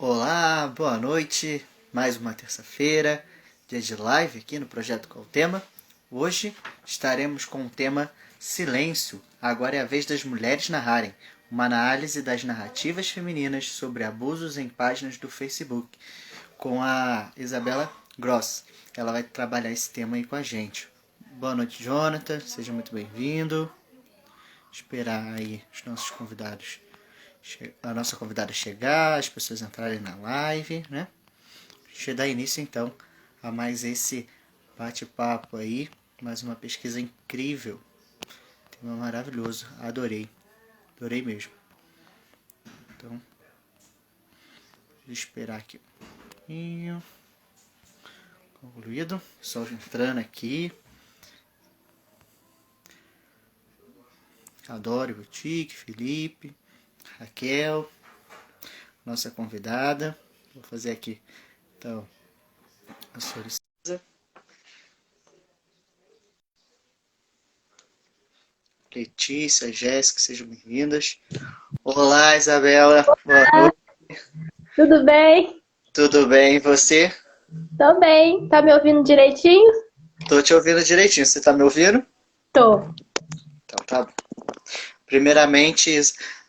Olá, boa noite. Mais uma terça-feira, dia de live aqui no Projeto Qual o Tema. Hoje estaremos com o tema Silêncio. Agora é a vez das mulheres narrarem. Uma análise das narrativas femininas sobre abusos em páginas do Facebook, com a Isabela Gross. Ela vai trabalhar esse tema aí com a gente. Boa noite, Jonathan. Seja muito bem-vindo. Esperar aí os nossos convidados, a nossa convidada chegar, as pessoas entrarem na live, né? Deixa eu dar início então a mais esse bate-papo aí, mais uma pesquisa incrível, tema maravilhoso, adorei mesmo. Então, vou esperar aqui um pouquinho. Concluído, pessoal entrando aqui. Adoro, Boutique, Felipe, Raquel, nossa convidada. Vou fazer aqui, então, a solicitação. Letícia, Jéssica, sejam bem-vindas. Olá, Isabela. Boa noite. Tudo bem? Tudo bem, e você? Tô bem. Tá me ouvindo direitinho? Tô te ouvindo direitinho. Você tá me ouvindo? Tô. Então tá bom. Primeiramente,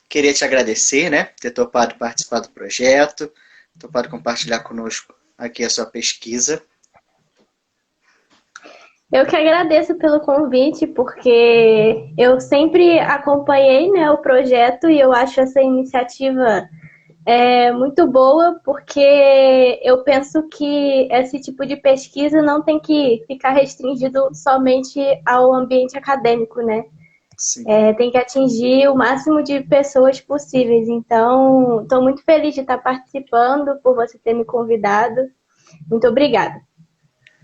queria te agradecer, né? Ter topado participar do projeto, topado compartilhar conosco aqui a sua pesquisa. Eu que agradeço pelo convite, porque eu sempre acompanhei, né, o projeto e eu acho essa iniciativa muito boa, porque eu penso que esse tipo de pesquisa não tem que ficar restringido somente ao ambiente acadêmico, né? Sim. Tem que atingir o máximo de pessoas possíveis. Então, estou muito feliz de estar participando, por você ter me convidado. Muito obrigada.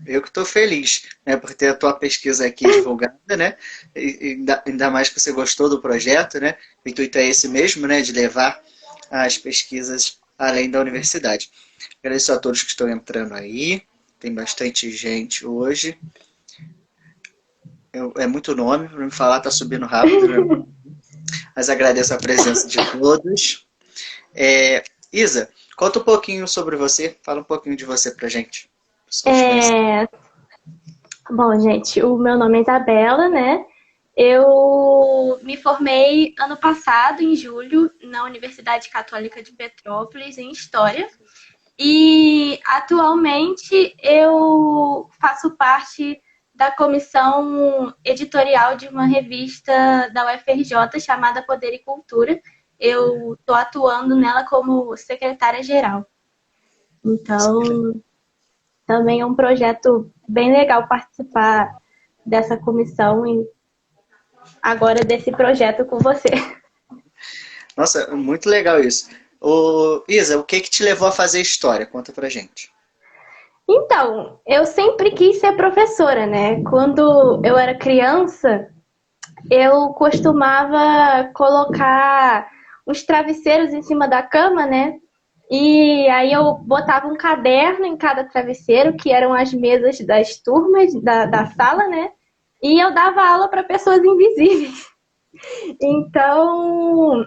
Eu que estou feliz, né, por ter a tua pesquisa aqui divulgada, né? E ainda mais que você gostou do projeto, né? O intuito é esse mesmo, né? De levar as pesquisas além da universidade. Agradeço a todos que estão entrando aí. Tem bastante gente hoje. É muito nome, para me falar, tá subindo rápido, né? Mas agradeço a presença de todos. Isa, conta um pouquinho sobre você, fala um pouquinho de você pra gente. Pessoal te conhecer. Bom, gente, o meu nome é Isabela, né? Eu me formei ano passado, em julho, na Universidade Católica de Petrópolis, em História. E atualmente eu faço parte da comissão editorial de uma revista da UFRJ chamada Poder e Cultura. Eu estou atuando nela como secretária-geral. Então, também é um projeto bem legal participar dessa comissão e agora desse projeto com você. Nossa, muito legal isso. Isa, o que que te levou a fazer história? Conta pra gente. Então, eu sempre quis ser professora, né? Quando eu era criança, eu costumava colocar uns travesseiros em cima da cama, né? E aí eu botava um caderno em cada travesseiro, que eram as mesas das turmas da sala, né? E eu dava aula para pessoas invisíveis. Então,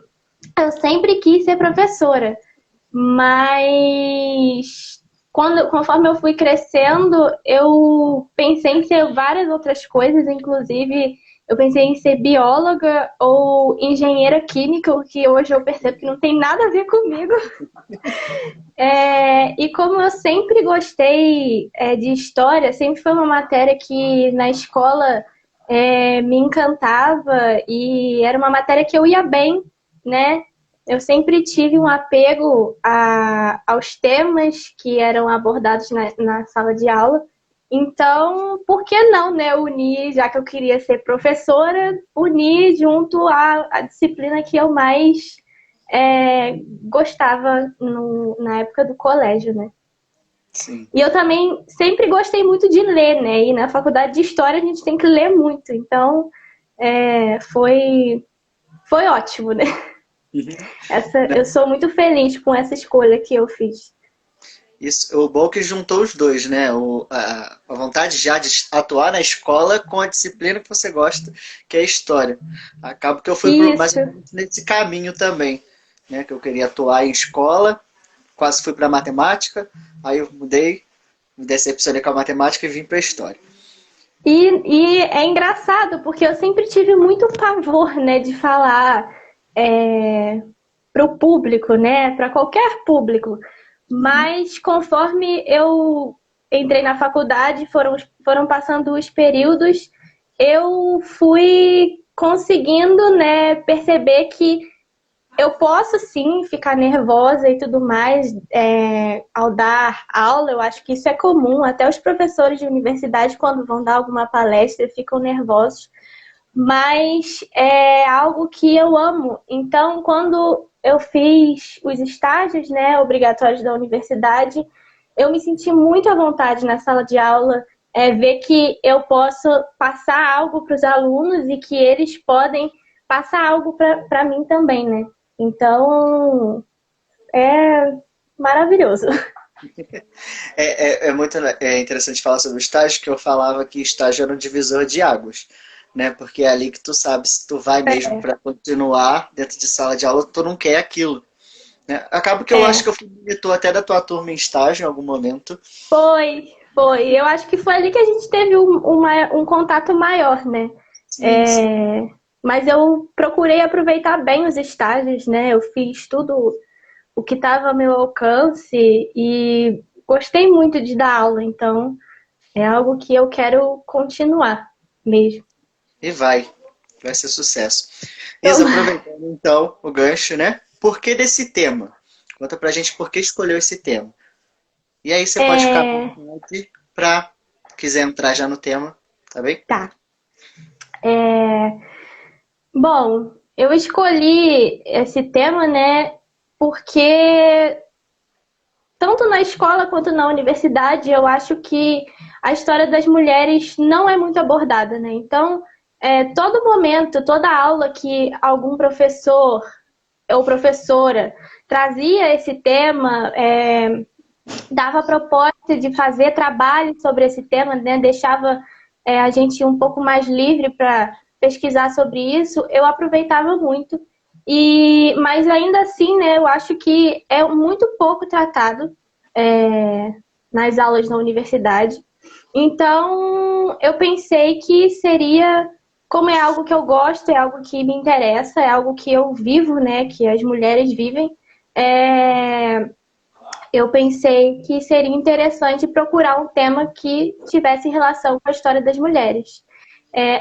eu sempre quis ser professora, mas conforme eu fui crescendo, eu pensei em ser várias outras coisas, inclusive eu pensei em ser bióloga ou engenheira química, o que hoje eu percebo que não tem nada a ver comigo. E como eu sempre gostei de história, sempre foi uma matéria que na escola me encantava e era uma matéria que eu ia bem, né? Eu sempre tive um apego aos temas que eram abordados na sala de aula. Então, por que não, né, unir, já que eu queria ser professora, unir junto à disciplina que eu mais gostava na época do colégio, né? Sim. E eu também sempre gostei muito de ler, né? E na faculdade de História a gente tem que ler muito. Então, foi ótimo, né? Eu sou muito feliz com essa escolha que eu fiz. Isso, o bom é que juntou os dois, né? A vontade já de atuar na escola com a disciplina que você gosta, que é a história. Acaba que eu fui mais ou Isso. menos nesse caminho também, né? Que eu queria atuar em escola quase fui para matemática, aí eu mudei, me decepcionei com a matemática e vim para a história. E é engraçado, porque eu sempre tive muito pavor, né, de falar para o público, né, para qualquer público. Mas conforme eu entrei na faculdade, foram passando os períodos, eu fui conseguindo, né, perceber que eu posso sim ficar nervosa e tudo mais ao dar aula. Eu acho que isso é comum. Até os professores de universidade, quando vão dar alguma palestra, ficam nervosos. Mas é algo que eu amo. Então, quando eu fiz os estágios, né, obrigatórios da universidade, eu me senti muito à vontade na sala de aula, ver que eu posso passar algo para os alunos e que eles podem passar algo para mim também, né? Então, é maravilhoso. É muito interessante falar sobre o estágio, que eu falava que estágio era um divisor de águas, né? Porque é ali que tu sabe se tu vai mesmo para continuar dentro de sala de aula, tu não quer aquilo, né? Acaba que eu acho que eu fui monitor até da tua turma em estágio em algum momento. Foi. Eu acho que foi ali que a gente teve um contato maior, né? Sim. Mas eu procurei aproveitar bem os estágios, né? Eu fiz tudo o que estava ao meu alcance e gostei muito de dar aula, então é algo que eu quero continuar mesmo. E vai ser sucesso. Isa, aproveitando então o gancho, né? Por que desse tema? Conta pra gente por que escolheu esse tema. E aí você pode ficar à vontade pra quiser entrar já no tema, tá bem? Tá. Bom, eu escolhi esse tema, né, porque tanto na escola quanto na universidade eu acho que a história das mulheres não é muito abordada, né? Então, todo momento, toda aula que algum professor ou professora trazia esse tema, dava a proposta de fazer trabalho sobre esse tema, né? Deixava a gente um pouco mais livre para pesquisar sobre isso, eu aproveitava muito. Mas ainda assim, né, eu acho que é muito pouco tratado nas aulas na universidade. Então, eu pensei que seria, como é algo que eu gosto, é algo que me interessa, é algo que eu vivo, né, que as mulheres vivem, eu pensei que seria interessante procurar um tema que tivesse relação com a história das mulheres.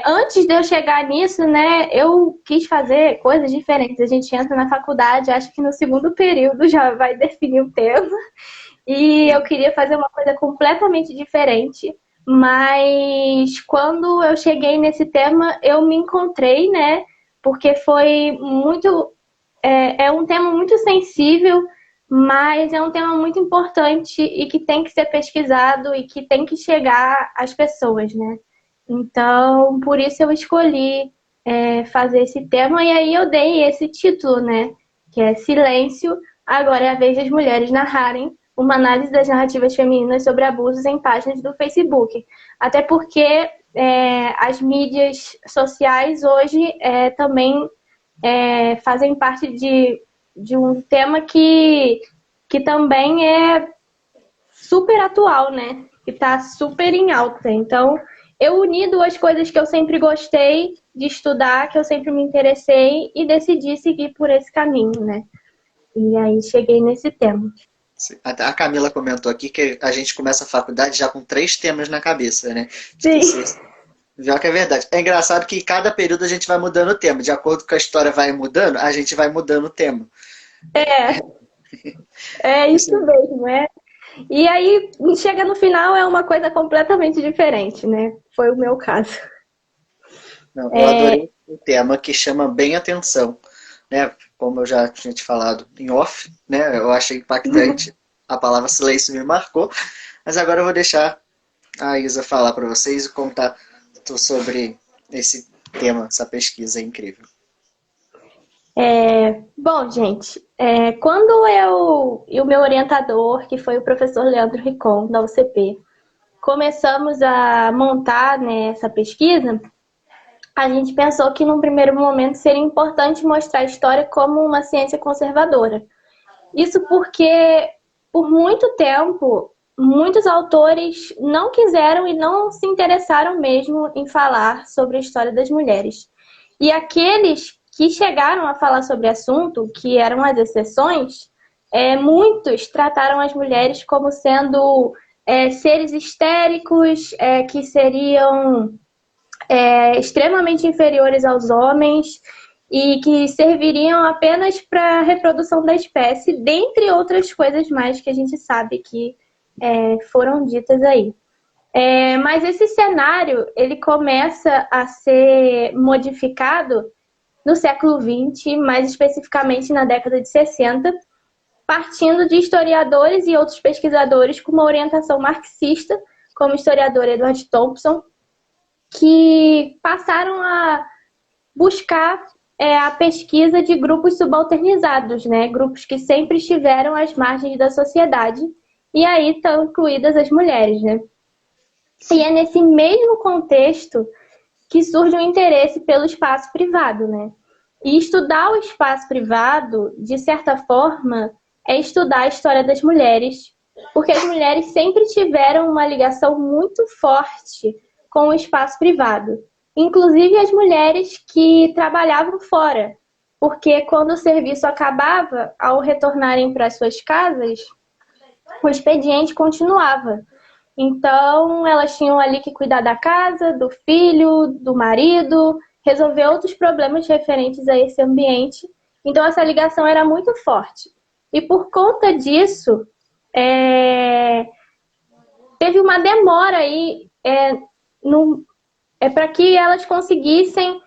Antes de eu chegar nisso, né, eu quis fazer coisas diferentes. A gente entra na faculdade, acho que no segundo período já vai definir o tema. E eu queria fazer uma coisa completamente diferente. Mas quando eu cheguei nesse tema, eu me encontrei, né? Porque foi muito. É um tema muito sensível, mas é um tema muito importante e que tem que ser pesquisado e que tem que chegar às pessoas, né? Então, por isso eu escolhi fazer esse tema e aí eu dei esse título, né? Que é Silêncio, agora é a vez das mulheres narrarem uma análise das narrativas femininas sobre abusos em páginas do Facebook. Até porque as mídias sociais hoje também fazem parte de um tema que também é super atual, né? Que está super em alta. Então, eu uni duas coisas que eu sempre gostei de estudar, que eu sempre me interessei e decidi seguir por esse caminho, né? E aí cheguei nesse tema. A Camila comentou aqui que a gente começa a faculdade já com 3 temas na cabeça, né? Sim. Já que é verdade. É engraçado que cada período a gente vai mudando o tema. De acordo com a história vai mudando, a gente vai mudando o tema. É isso mesmo, é. E aí, chega no final, é uma coisa completamente diferente, né? Foi o meu caso. Não, eu adorei o tema que chama bem atenção, né? Como eu já tinha te falado em off, né? Eu achei impactante. A palavra silêncio me marcou. Mas agora eu vou deixar a Isa falar para vocês e contar sobre esse tema, essa pesquisa incrível. Bom, gente, quando eu e o meu orientador, que foi o professor Leandro Ricon, da UCP, começamos a montar, né, essa pesquisa, a gente pensou que, num primeiro momento, seria importante mostrar a história como uma ciência conservadora. Isso porque por muito tempo, muitos autores não quiseram e não se interessaram mesmo em falar sobre a história das mulheres. E aqueles que chegaram a falar sobre o assunto, que eram as exceções, muitos trataram as mulheres como sendo seres histéricos, que seriam extremamente inferiores aos homens e que serviriam apenas para a reprodução da espécie, dentre outras coisas mais que a gente sabe que foram ditas aí. Mas esse cenário ele começa a ser modificado no século XX, mais especificamente na década de 60, partindo de historiadores e outros pesquisadores com uma orientação marxista, como o historiador Edward Thompson, que passaram a buscar a pesquisa de grupos subalternizados, né? Grupos que sempre estiveram às margens da sociedade, e aí estão incluídas as mulheres, né? E é nesse mesmo contexto que surge o interesse pelo espaço privado, né? E estudar o espaço privado, de certa forma, é estudar a história das mulheres, porque as mulheres sempre tiveram uma ligação muito forte com o espaço privado. Inclusive as mulheres que trabalhavam fora, porque quando o serviço acabava, ao retornarem para suas casas, o expediente continuava. Então, elas tinham ali que cuidar da casa, do filho, do marido, resolver outros problemas referentes a esse ambiente. Então, essa ligação era muito forte. E por conta disso, teve uma demora aí para que elas conseguissem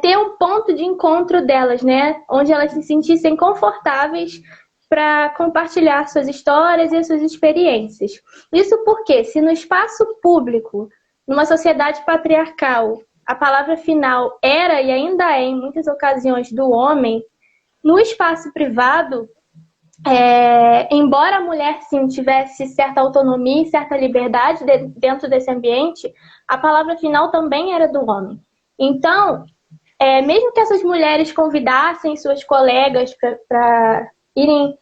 ter um ponto de encontro delas, né? Onde elas se sentissem confortáveis para compartilhar suas histórias e as suas experiências. Isso porque, se no espaço público, numa sociedade patriarcal, a palavra final era e ainda é, em muitas ocasiões, do homem, no espaço privado, embora a mulher, sim, tivesse certa autonomia e certa liberdade dentro desse ambiente, a palavra final também era do homem. Então, mesmo que essas mulheres convidassem suas colegas para irem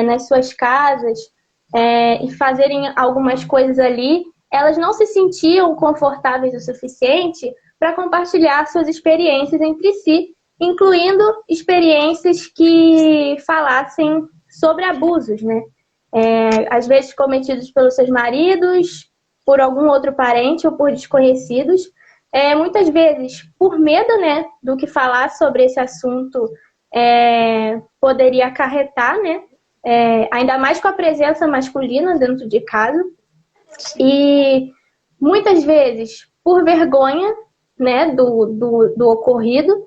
nas suas casas e fazerem algumas coisas ali, elas não se sentiam confortáveis o suficiente para compartilhar suas experiências entre si, incluindo experiências que falassem sobre abusos, né? Às vezes cometidos pelos seus maridos, por algum outro parente ou por desconhecidos, muitas vezes por medo, né, do que falar sobre esse assunto poderia acarretar, né? Ainda mais com a presença masculina dentro de casa. E muitas vezes por vergonha, né, do ocorrido.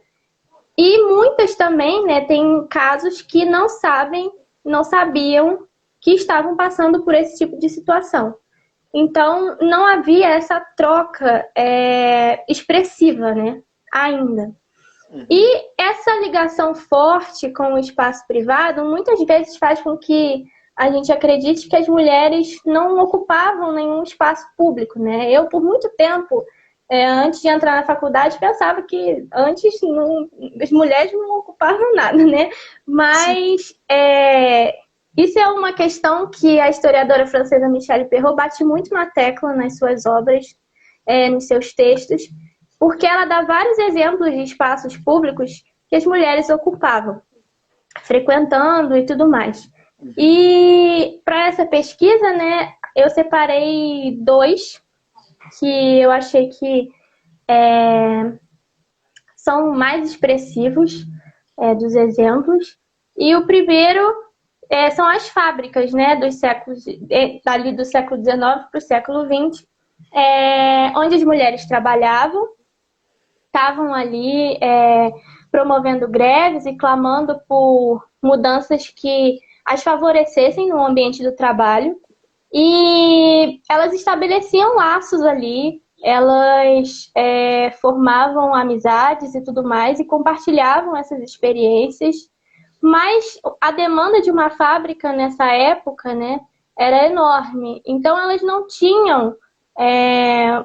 E muitas também, né, tem casos que não sabiam que estavam passando por esse tipo de situação. Então, não havia essa troca expressiva, né, ainda. E essa ligação forte com o espaço privado muitas vezes faz com que a gente acredite que as mulheres não ocupavam nenhum espaço público, né? Eu, por muito tempo, antes de entrar na faculdade, pensava que antes as mulheres não ocupavam nada, né? Mas isso é uma questão que a historiadora francesa Michelle Perrault bate muito na tecla nas suas obras, nos seus textos, porque ela dá vários exemplos de espaços públicos que as mulheres ocupavam, frequentando e tudo mais. E para essa pesquisa, né, eu separei 2 que eu achei que são mais expressivos dos exemplos. E o primeiro são as fábricas, né, dali do século XIX para o século XX, onde as mulheres trabalhavam, estavam ali promovendo greves e clamando por mudanças que as favorecessem no ambiente do trabalho. E elas estabeleciam laços ali, elas formavam amizades e tudo mais, e compartilhavam essas experiências. Mas a demanda de uma fábrica nessa época, né, era enorme. Então elas não tinham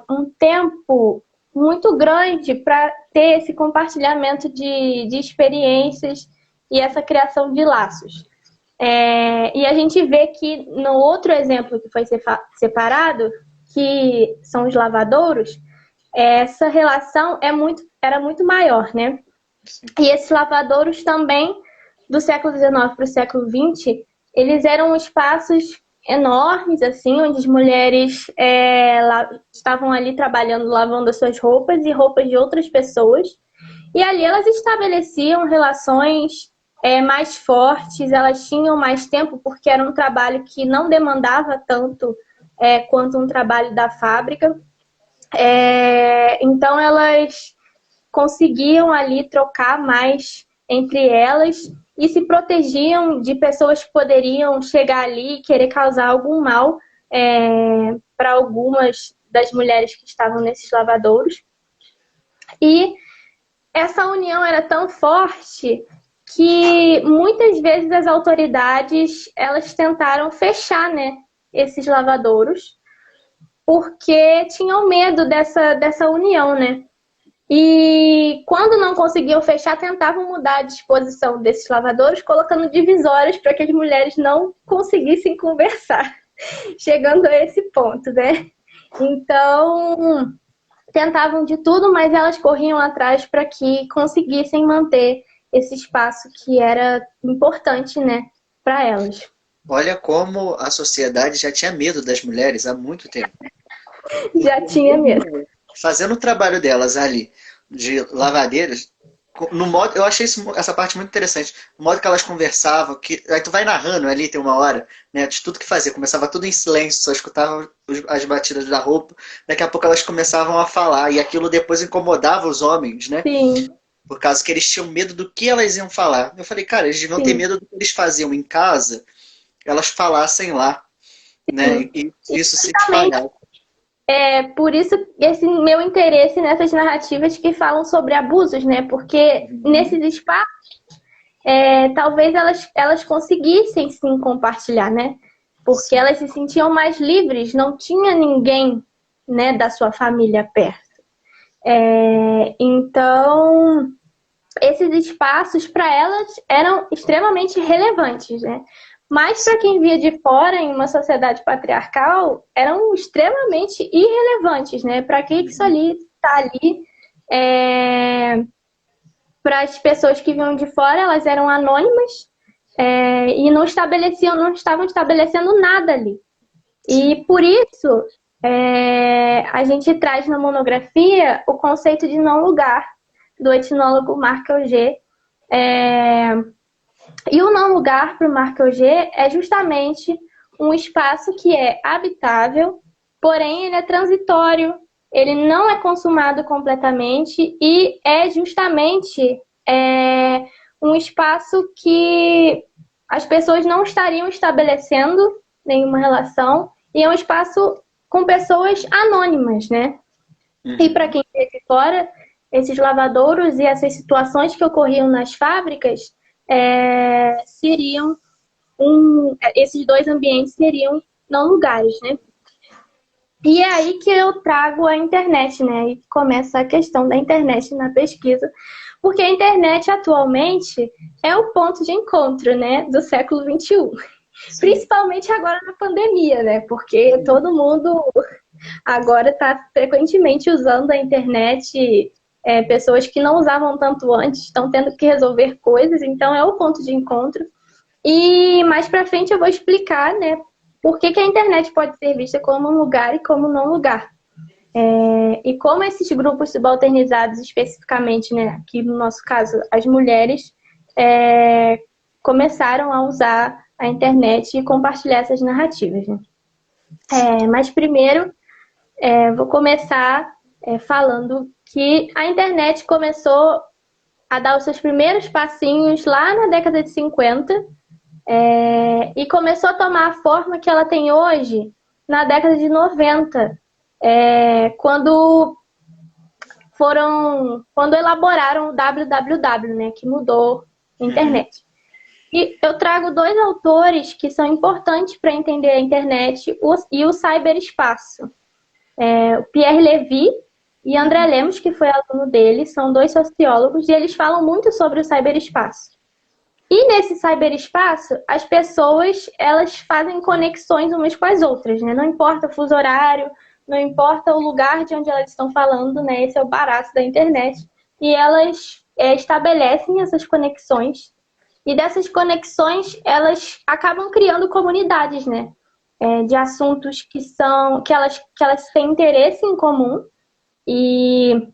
um tempo muito grande para ter esse compartilhamento de experiências e essa criação de laços. E a gente vê que no outro exemplo que foi separado, que são os lavadouros, essa relação era muito maior, né? E esses lavadouros também, do século XIX para o século XX, eles eram espaços enormes, assim, onde as mulheres estavam ali trabalhando, lavando as suas roupas e roupas de outras pessoas. E ali elas estabeleciam relações mais fortes, elas tinham mais tempo, porque era um trabalho que não demandava tanto quanto um trabalho da fábrica. Então elas conseguiam ali trocar mais entre elas e se protegiam de pessoas que poderiam chegar ali e querer causar algum mal para algumas das mulheres que estavam nesses lavadouros. E essa união era tão forte que muitas vezes as autoridades elas tentaram fechar, né, esses lavadouros, porque tinham medo dessa união, né? E quando não conseguiam fechar, tentavam mudar a disposição desses lavadouros, colocando divisórias para que as mulheres não conseguissem conversar, chegando a esse ponto, né? Então, tentavam de tudo, mas elas corriam atrás para que conseguissem manter esse espaço que era importante, né, para elas. Olha como a sociedade já tinha medo das mulheres há muito tempo. Já tinha medo. Fazendo o trabalho delas ali, de lavadeiras, no modo, eu achei essa parte muito interessante. O modo que elas conversavam, que aí tu vai narrando ali, tem uma hora, né, de tudo que fazia. Começava tudo em silêncio, só escutava as batidas da roupa. Daqui a pouco elas começavam a falar, e aquilo depois incomodava os homens, né? Sim. Por causa que eles tinham medo do que elas iam falar. Eu falei, cara, eles deviam ter medo do que eles faziam em casa, elas falassem lá, né? E isso se espalhava. Por isso esse meu interesse nessas narrativas que falam sobre abusos, né? Porque nesses espaços, talvez elas conseguissem sim compartilhar, né? Porque elas se sentiam mais livres, não tinha ninguém, né, da sua família perto. Então, esses espaços para elas eram extremamente relevantes, né? Mas para quem via de fora, em uma sociedade patriarcal, eram extremamente irrelevantes, né? Para que isso ali está ali? Para as pessoas que vinham de fora, elas eram anônimas e não estavam estabelecendo nada ali. E por isso a gente traz na monografia o conceito de não lugar do etnólogo Marc Augé. E o não lugar para o Marc Augé é justamente um espaço que é habitável, porém ele é transitório, ele não é consumado completamente e é justamente um espaço que as pessoas não estariam estabelecendo nenhuma relação e é um espaço com pessoas anônimas, né? E para quem vê de fora, esses lavadouros e essas situações que ocorriam nas fábricas esses dois ambientes seriam não lugares, né? E é aí que eu trago a internet, né? E começa a questão da internet na pesquisa, porque a internet atualmente é o ponto de encontro, né, do século XXI. Sim. Principalmente agora na pandemia, né? Porque todo mundo agora está frequentemente usando a internet. Pessoas que não usavam tanto antes estão tendo que resolver coisas, então é o ponto de encontro. E mais pra frente eu vou explicar, né, por que a internet pode ser vista como um lugar e como não lugar. E como esses grupos subalternizados, especificamente, né, aqui no nosso caso, as mulheres, começaram a usar a internet e compartilhar essas narrativas. Né? Mas primeiro, vou começar falando que a internet começou a dar os seus primeiros passinhos lá na década de 50 e começou a tomar a forma que ela tem hoje na década de 90, quando elaboraram o www, né, que mudou a internet. E eu trago dois autores que são importantes para entender a internet e o cyberespaço. O Pierre Levy e André Lemos, que foi aluno dele, são dois sociólogos e eles falam muito sobre o cyberespaço. E nesse cyberespaço, as pessoas, elas fazem conexões umas com as outras, né? Não importa o fuso horário, não importa o lugar de onde elas estão falando, né? Esse é o barato da internet. E elas estabelecem essas conexões. E dessas conexões, elas acabam criando comunidades, né? De assuntos que elas têm interesse em comum. E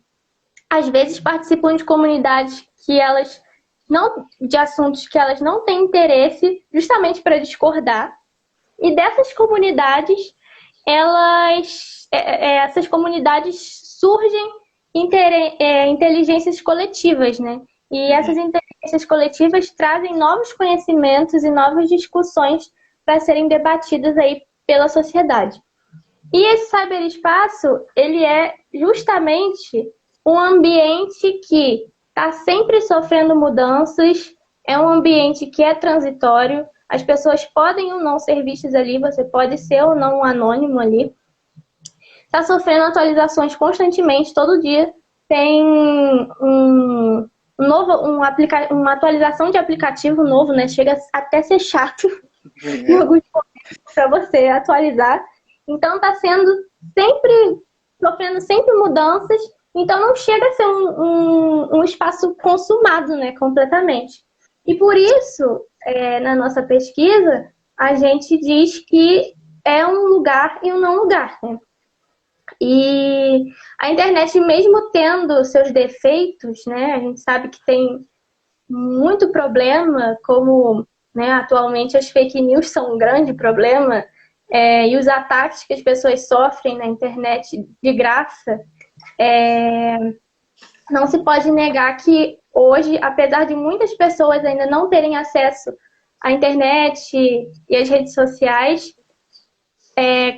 às vezes participam de comunidades que elas não, de assuntos que elas não têm interesse, justamente para discordar. E dessas comunidades, essas comunidades surgem inteligências coletivas, né? E essas inteligências coletivas trazem novos conhecimentos e novas discussões para serem debatidas aí pela sociedade. E esse cyberespaço, ele é justamente um ambiente que está sempre sofrendo mudanças, é um ambiente que é transitório, as pessoas podem ou não ser vistas ali, você pode ser ou não um anônimo ali. Está sofrendo atualizações constantemente, todo dia tem uma atualização de aplicativo novo, né? Chega até a ser chato em alguns momentos para você atualizar. Então está sofrendo sempre mudanças, então não chega a ser um espaço consumado, né, completamente. E por isso, na nossa pesquisa, a gente diz que é um lugar e um não lugar, né? E a internet, mesmo tendo seus defeitos, né, a gente sabe que tem muito problema, como, né, atualmente as fake news são um grande problema, e os ataques que as pessoas sofrem na internet de graça, não se pode negar que hoje, apesar de muitas pessoas ainda não terem acesso à internet e às redes sociais,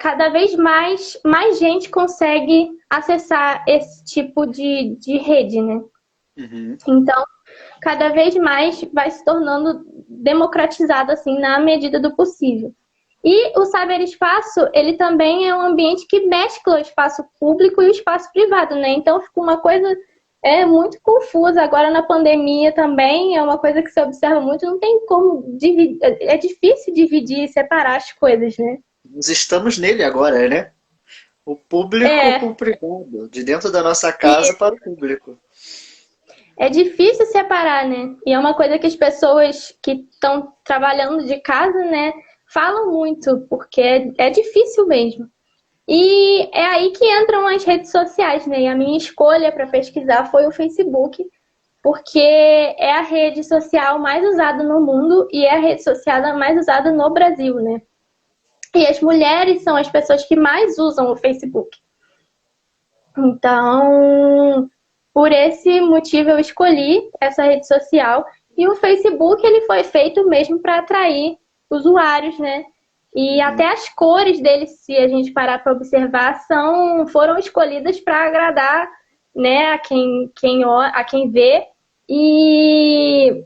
cada vez mais gente consegue acessar esse tipo de rede, né? Uhum. Então, cada vez mais vai se tornando democratizado, assim, na medida do possível. E o cyberespaço, ele também é um ambiente que mescla o espaço público e o espaço privado, né? Então, fica uma coisa muito confusa. Agora, na pandemia também, é uma coisa que se observa muito, não tem como dividir, é difícil dividir e separar as coisas, né? Nós estamos nele agora, né? O público com o privado, de dentro da nossa casa para o público. É difícil separar, né? E é uma coisa que as pessoas que estão trabalhando de casa, né, falam muito, porque é difícil mesmo. E é aí que entram as redes sociais, né? E a minha escolha para pesquisar foi o Facebook, porque é a rede social mais usada no mundo e é a rede social mais usada no Brasil, né? E as mulheres são as pessoas que mais usam o Facebook. Então, por esse motivo eu escolhi essa rede social. E o Facebook, ele foi feito mesmo para atrair usuários, né? E até as cores dele, se a gente parar para observar, foram escolhidas para agradar, né, a quem vê. E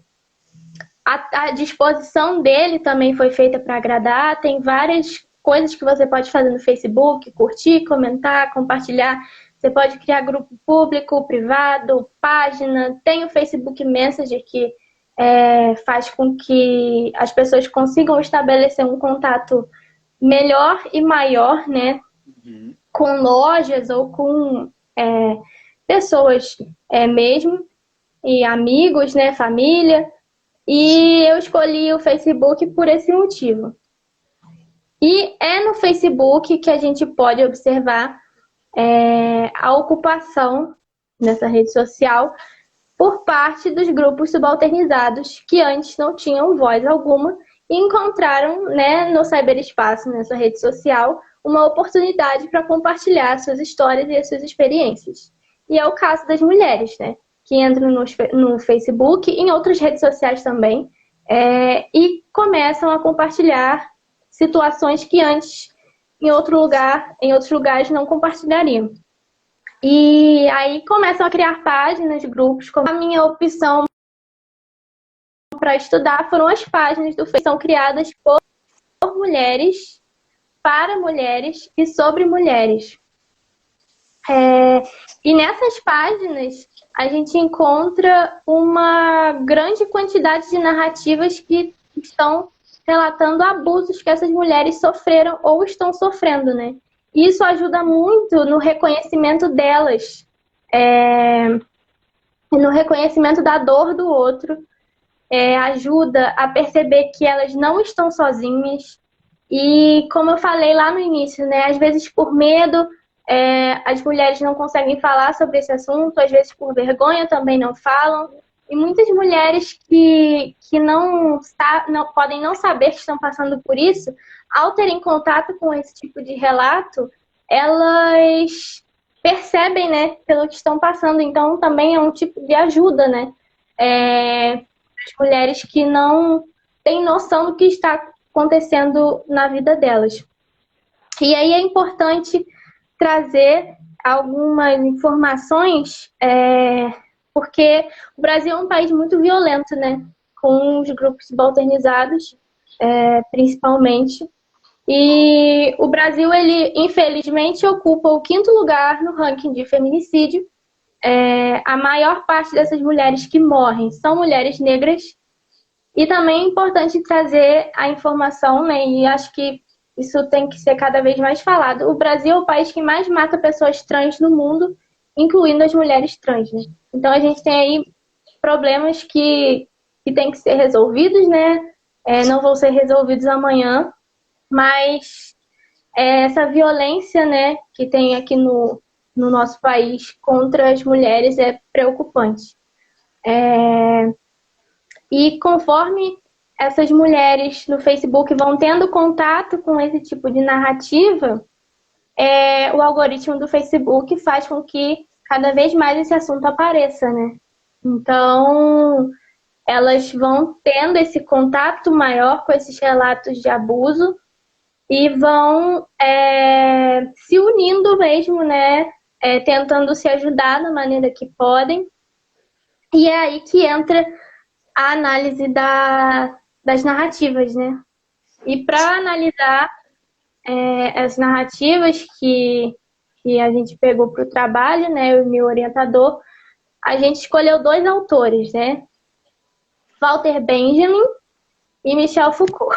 a disposição dele também foi feita para agradar. Tem várias coisas que você pode fazer no Facebook: curtir, comentar, compartilhar. Você pode criar grupo público, privado, página. Tem o Facebook Messenger, que faz com que as pessoas consigam estabelecer um contato melhor e maior, né? Com lojas ou com pessoas mesmo, e amigos, né? Família. E eu escolhi o Facebook por esse motivo. E é no Facebook que a gente pode observar a ocupação nessa rede social por parte dos grupos subalternizados que antes não tinham voz alguma e encontraram, né, no cyberespaço, nessa rede social, uma oportunidade para compartilhar suas histórias e as suas experiências. E é o caso das mulheres, né, que entram no Facebook e em outras redes sociais também e começam a compartilhar situações que antes em outros lugares não compartilhariam. E aí começam a criar páginas, grupos. A minha opção para estudar foram as páginas do Facebook, que são criadas por mulheres, para mulheres e sobre mulheres. E nessas páginas, a gente encontra uma grande quantidade de narrativas que estão relatando abusos que essas mulheres sofreram ou estão sofrendo, né? E isso ajuda muito no reconhecimento delas, no reconhecimento da dor do outro, ajuda a perceber que elas não estão sozinhas. E como eu falei lá no início, né, às vezes por medo, as mulheres não conseguem falar sobre esse assunto, às vezes por vergonha também não falam. E muitas mulheres que não podem não saber que estão passando por isso, ao terem contato com esse tipo de relato, elas percebem, né, pelo que estão passando. Então também é um tipo de ajuda, né? As mulheres que não têm noção do que está acontecendo na vida delas. E aí é importante trazer algumas informações, porque o Brasil é um país muito violento, né? Com os grupos subalternizados, principalmente. E o Brasil, ele infelizmente ocupa o 5º lugar no ranking de feminicídio. A maior parte dessas mulheres que morrem são mulheres negras. E também é importante trazer a informação, né? E acho que isso tem que ser cada vez mais falado. O Brasil é o país que mais mata pessoas trans no mundo, incluindo as mulheres trans, né? Então a gente tem aí problemas que têm que ser resolvidos, né? Não vão ser resolvidos amanhã, mas essa violência, né, que tem aqui no nosso país contra as mulheres é preocupante. E conforme essas mulheres no Facebook vão tendo contato com esse tipo de narrativa, o algoritmo do Facebook faz com que cada vez mais esse assunto apareça, né? Então, elas vão tendo esse contato maior com esses relatos de abuso e vão se unindo mesmo, né? Tentando se ajudar da maneira que podem. E é aí que entra a análise das narrativas, né? E para analisar as narrativas que a gente pegou para o trabalho, né? O meu orientador, a gente escolheu 2 autores, né? Walter Benjamin e Michel Foucault.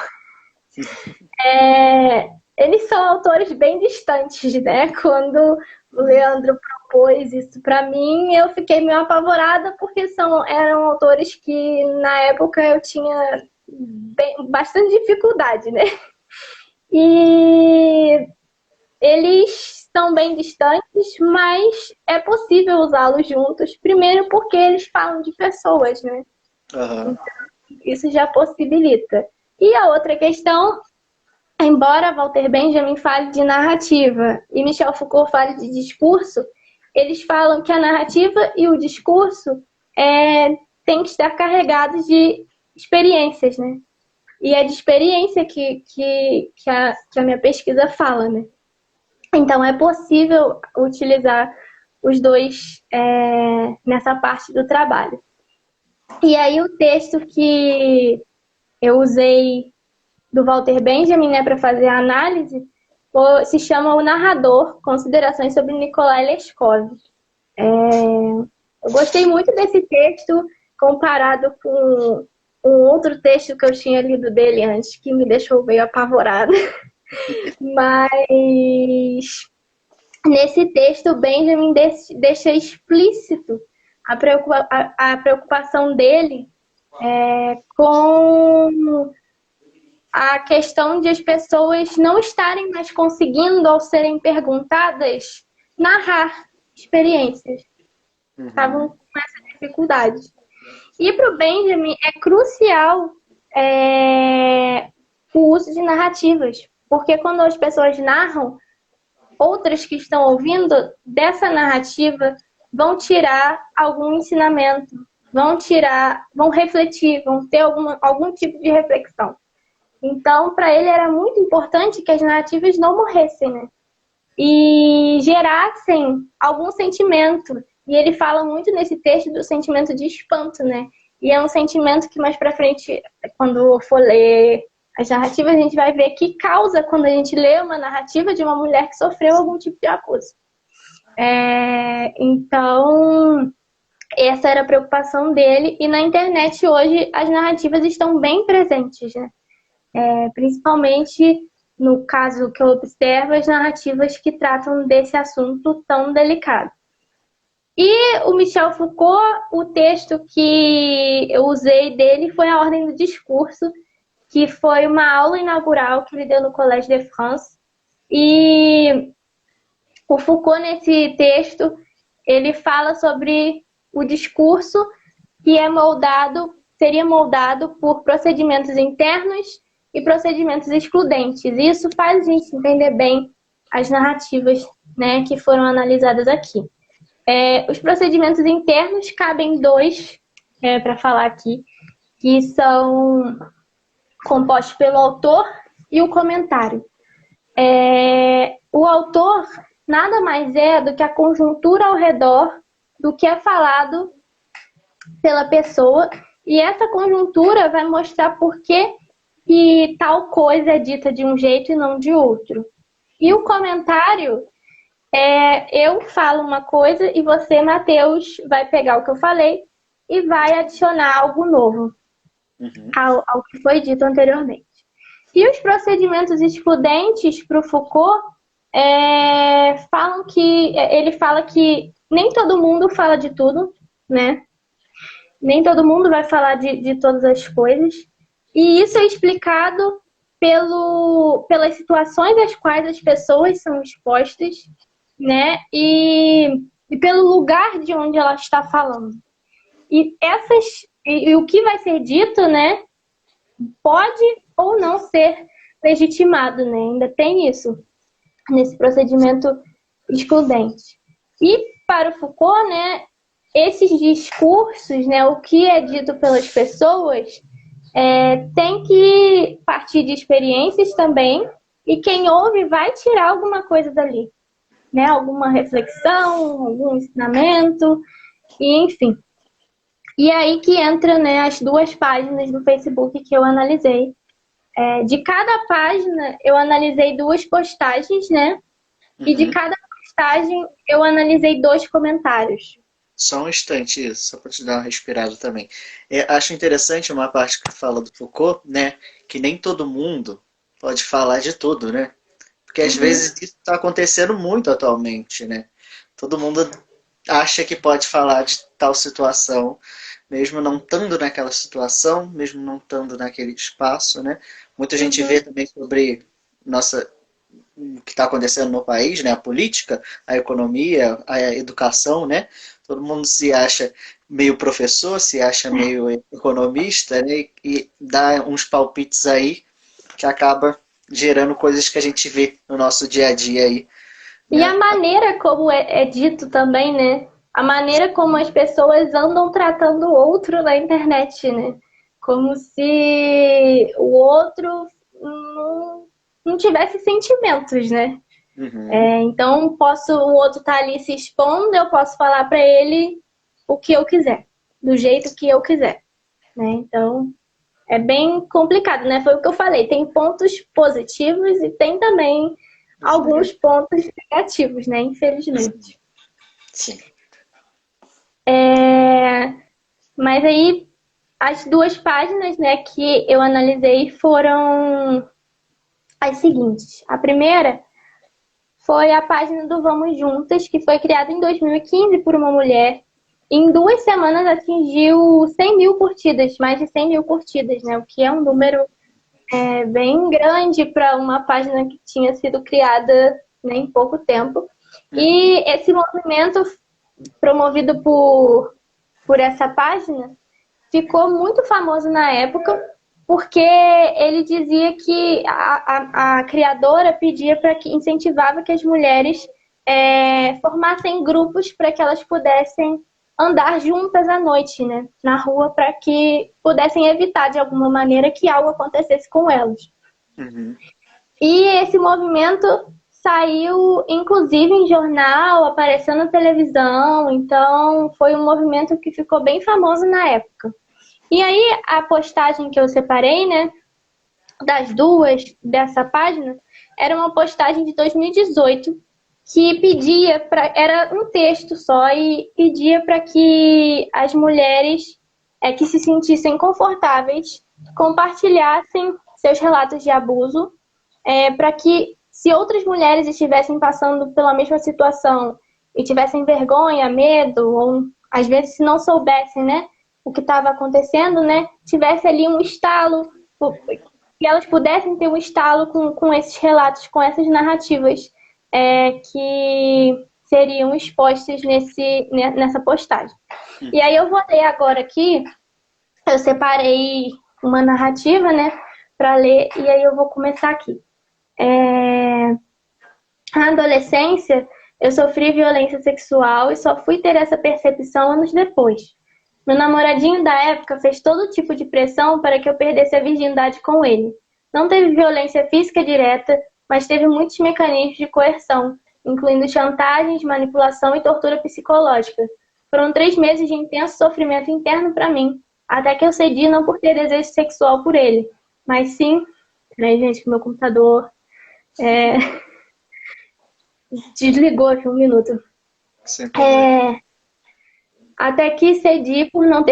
Eles são autores bem distantes, né? Quando o Leandro propôs isso para mim, eu fiquei meio apavorada, porque eram autores que na época eu tinha bastante dificuldade, né? E eles são bem distantes, mas é possível usá-los juntos. Primeiro porque eles falam de pessoas, né? Uhum. Então, isso já possibilita. E a outra questão, embora Walter Benjamin fale de narrativa e Michel Foucault fale de discurso, eles falam que a narrativa e o discurso têm que estar carregados de experiências, né? E é de experiência que a minha pesquisa fala, né? Então é possível utilizar os dois nessa parte do trabalho. E aí o texto que eu usei do Walter Benjamin, né, para fazer a análise, se chama O Narrador, Considerações sobre Nikolai Leskov. Eu gostei muito desse texto comparado com um outro texto que eu tinha lido dele antes, que me deixou meio apavorada. Mas nesse texto, Benjamin deixa explícito a preocupação dele com a questão de as pessoas não estarem mais conseguindo, ao serem perguntadas, narrar experiências. Estavam com essa dificuldade. E para o Benjamin é crucial o uso de narrativas, porque quando as pessoas narram, outras que estão ouvindo dessa narrativa vão tirar algum ensinamento, vão refletir, vão ter algum tipo de reflexão. Então, para ele era muito importante que as narrativas não morressem, né? E gerassem algum sentimento. E ele fala muito nesse texto do sentimento de espanto, né? E é um sentimento que mais pra frente, quando for ler as narrativas, a gente vai ver que causa quando a gente lê uma narrativa de uma mulher que sofreu algum tipo de abuso. Então, Essa era a preocupação dele, e na internet hoje as narrativas estão bem presentes, né? Principalmente no caso que eu observo, as narrativas que tratam desse assunto tão delicado. E o Michel Foucault, o texto que eu usei dele foi A Ordem do Discurso, que foi uma aula inaugural que ele deu no Collège de France. E o Foucault, nesse texto, ele fala sobre o discurso que seria moldado por procedimentos internos e procedimentos excludentes. Isso faz a gente entender bem as narrativas, né, que foram analisadas aqui. Os procedimentos internos cabem dois, para falar aqui, que são compostos pelo autor e o comentário. O autor nada mais é do que a conjuntura ao redor do que é falado pela pessoa, e essa conjuntura vai mostrar por que tal coisa é dita de um jeito e não de outro. E o comentário eu falo uma coisa e você, Matheus, vai pegar o que eu falei e vai adicionar algo novo ao que foi dito anteriormente. E os procedimentos excludentes para o Foucault ele fala que nem todo mundo fala de tudo, né? Nem todo mundo vai falar de todas as coisas. E isso é explicado pelas situações às quais as pessoas são expostas, né? E pelo lugar de onde ela está falando. E o que vai ser dito, né? Pode ou não ser legitimado, né? Ainda tem isso nesse procedimento excludente. E para o Foucault, né? Esses discursos, né? O que é dito pelas pessoas tem que partir de experiências também, e quem ouve vai tirar alguma coisa dali, né? Alguma reflexão, algum ensinamento, e enfim. E aí que entra, né, as 2 páginas do Facebook que eu analisei. De cada página eu analisei 2 postagens, né? E de cada postagem eu analisei 2 comentários. Só um instante isso, só para te dar uma respirada também. Acho interessante uma parte que fala do Foucault, né? Que nem todo mundo pode falar de tudo, né? Porque às vezes isso está acontecendo muito atualmente, né? Todo mundo acha que pode falar de tal situação, mesmo não estando naquela situação, mesmo não estando naquele espaço, né? Muita gente vê também sobre o que está acontecendo no país, né? A política, a economia, a educação, né? Todo mundo se acha meio professor, se acha meio economista, né? E dá uns palpites aí que acaba gerando coisas que a gente vê no nosso dia a dia aí. Né? E a maneira como é dito também, né? A maneira como as pessoas andam tratando o outro na internet, né? Como se o outro não tivesse sentimentos, né? Então, o outro tá ali se expondo, eu posso falar para ele o que eu quiser, do jeito que eu quiser, né? Então, é bem complicado, né? Foi o que eu falei, tem pontos positivos e tem também alguns pontos negativos, né? Infelizmente. Sim. Mas aí, as 2 páginas, né, que eu analisei foram as seguintes. A primeira foi a página do Vamos Juntas, que foi criada em 2015 por uma mulher. Em 2 semanas atingiu 100 mil curtidas, mais de 100 mil curtidas, né? O que é um número bem grande para uma página que tinha sido criada, né, em pouco tempo. E esse movimento, promovido por essa página, ficou muito famoso na época, porque ele dizia que a criadora pedia incentivava que as mulheres formassem grupos para que elas pudessem andar juntas à noite, né, na rua, para que pudessem evitar de alguma maneira que algo acontecesse com elas. E esse movimento saiu, inclusive, em jornal, apareceu na televisão, então foi um movimento que ficou bem famoso na época. E aí, a postagem que eu separei, né, das 2 dessa página, era uma postagem de 2018, que pedia era um texto só e pedia para que as mulheres que se sentissem confortáveis compartilhassem seus relatos de abuso, para que, se outras mulheres estivessem passando pela mesma situação e tivessem vergonha, medo, ou às vezes se não soubessem, né, o que estava acontecendo, né, tivesse ali um estalo, que elas pudessem ter um estalo com esses relatos, com essas narrativas que seriam expostas nessa postagem. E aí eu vou ler agora aqui, eu separei uma narrativa, né, para ler, e aí eu vou começar aqui. Na adolescência, eu sofri violência sexual e só fui ter essa percepção anos depois. Meu namoradinho da época fez todo tipo de pressão para que eu perdesse a virgindade com ele. Não teve violência física direta, mas teve muitos mecanismos de coerção, incluindo chantagens, manipulação e tortura psicológica. Foram 3 meses de intenso sofrimento interno para mim, até que eu cedi não por ter desejo sexual por ele, mas sim... Peraí, gente, que meu computador desligou aqui um minuto. Até que cedi por não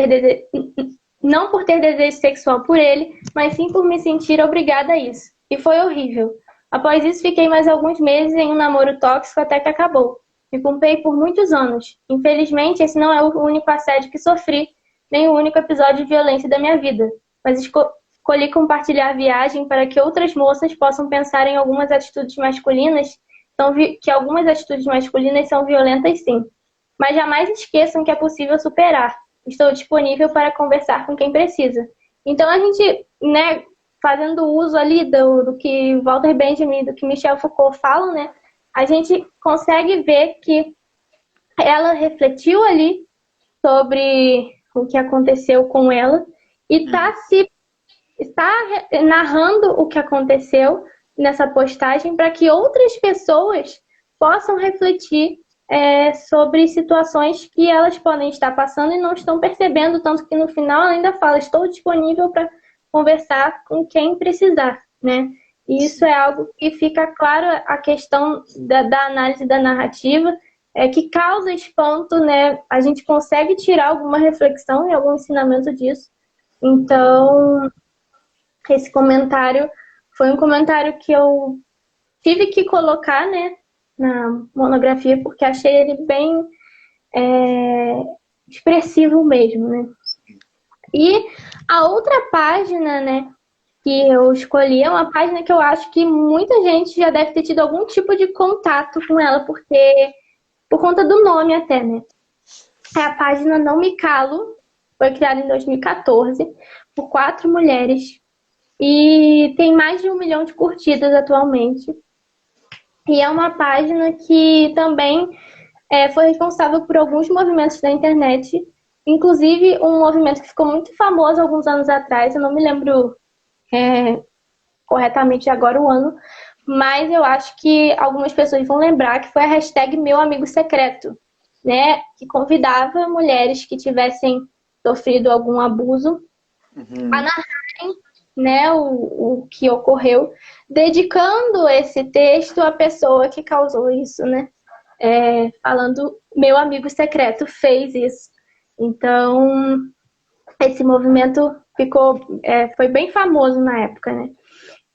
por ter desejo sexual por ele, mas sim por me sentir obrigada a isso. E foi horrível. Após isso, fiquei mais alguns meses em um namoro tóxico até que acabou. Me culpei por muitos anos. Infelizmente, esse não é o único assédio que sofri, nem o único episódio de violência da minha vida. Mas escolhi compartilhar a viagem para que outras moças possam pensar em algumas atitudes masculinas, que algumas atitudes masculinas são violentas sim. Mas jamais esqueçam que é possível superar. Estou disponível para conversar com quem precisa. Então a gente, né, fazendo uso ali do que Walter Benjamin, do que Michel Foucault falam, né, a gente consegue ver que ela refletiu ali sobre o que aconteceu com ela e está narrando o que aconteceu nessa postagem para que outras pessoas possam refletir sobre situações que elas podem estar passando e não estão percebendo, tanto que no final ela ainda fala, estou disponível para conversar com quem precisar, né? E isso é algo que fica claro, a questão da análise da narrativa, que causa espanto, né? A gente consegue tirar alguma reflexão e algum ensinamento disso. Então, esse comentário foi um comentário que eu tive que colocar, né, na monografia, porque achei ele bem expressivo mesmo, né? E a outra página, né, que eu escolhi é uma página que eu acho que muita gente já deve ter tido algum tipo de contato com ela, porque por conta do nome até, né? É a página Não Me Calo, foi criada em 2014 por 4 mulheres e tem mais de 1 milhão de curtidas atualmente. E é uma página que também foi responsável por alguns movimentos da internet, inclusive um movimento que ficou muito famoso alguns anos atrás, eu não me lembro corretamente agora o ano, mas eu acho que algumas pessoas vão lembrar que foi a hashtag Meu Amigo Secreto, né, que convidava mulheres que tivessem sofrido algum abuso a narrarem, né, o que ocorreu, dedicando esse texto à pessoa que causou isso, né? Falando, meu amigo secreto fez isso. Então, esse movimento foi bem famoso na época, né?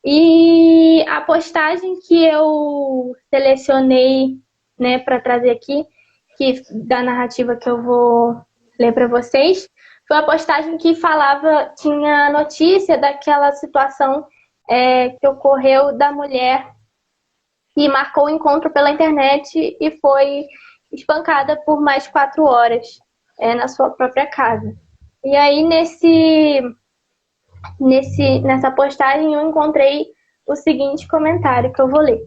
E a postagem que eu selecionei, né, para trazer aqui, da narrativa que eu vou ler para vocês, foi a postagem que tinha notícia daquela situação que ocorreu da mulher que marcou o encontro pela internet e foi espancada por mais 4 horas na sua própria casa. E aí, nessa postagem, eu encontrei o seguinte comentário que eu vou ler.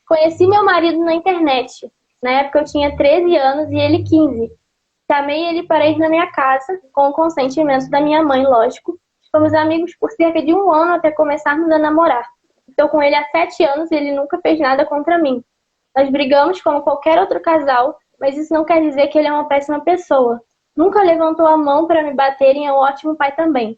Conheci meu marido na internet. Na época eu tinha 13 anos e ele 15. Chamei ele para ir na minha casa, com o consentimento da minha mãe, lógico. Fomos amigos por cerca de 1 ano até começarmos a namorar. Estou com ele há 7 anos e ele nunca fez nada contra mim. Nós brigamos como qualquer outro casal, mas isso não quer dizer que ele é uma péssima pessoa. Nunca levantou a mão para me bater e é um ótimo pai também.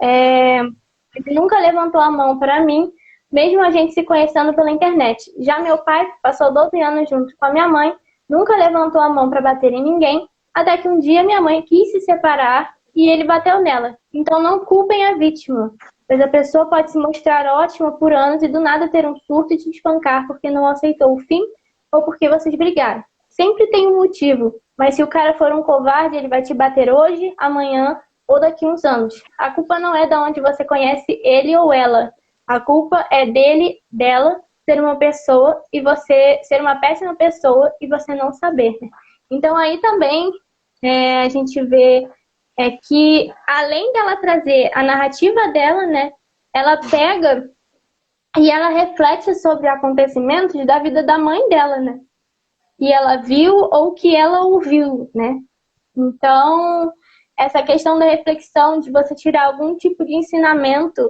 Ele nunca levantou a mão para mim, mesmo a gente se conhecendo pela internet. Já meu pai passou 12 anos junto com a minha mãe, nunca levantou a mão para bater em ninguém, até que um dia minha mãe quis se separar e ele bateu nela. Então não culpem a vítima, pois a pessoa pode se mostrar ótima por anos e do nada ter um surto e te espancar porque não aceitou o fim ou porque vocês brigaram. Sempre tem um motivo, mas se o cara for um covarde, ele vai te bater hoje, amanhã ou daqui uns anos. A culpa não é de onde você conhece ele ou ela. A culpa é dele, dela, ser uma pessoa e você ser uma péssima pessoa e você não saber. Né? Então aí também a gente vê que além dela trazer a narrativa dela, né, ela pega e ela reflete sobre acontecimentos da vida da mãe dela, né? Que ela viu ou que ela ouviu, né? Então, essa questão da reflexão, de você tirar algum tipo de ensinamento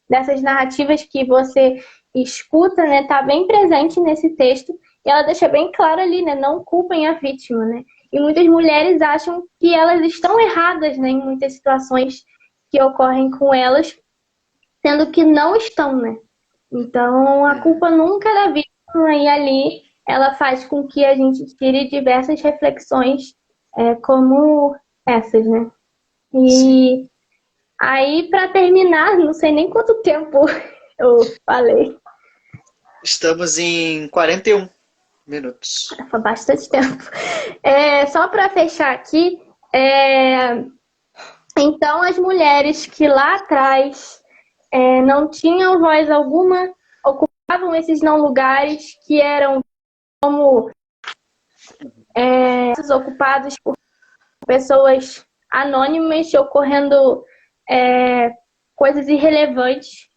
dessas narrativas que você escuta, né? Tá bem presente nesse texto e ela deixa bem claro ali, né? Não culpem a vítima, né? E muitas mulheres acham que elas estão erradas, né? Em muitas situações que ocorrem com elas, sendo que não estão, né? Então, a culpa nunca é da vítima e ali ela faz com que a gente tire diversas reflexões como essas, né? E aí, para terminar, não sei nem quanto tempo eu falei. Estamos em 41 minutos. Foi bastante tempo. Só para fechar aqui, então as mulheres que lá atrás não tinham voz alguma, ocupavam esses não lugares que eram como ocupados por pessoas anônimas, ocorrendo coisas irrelevantes,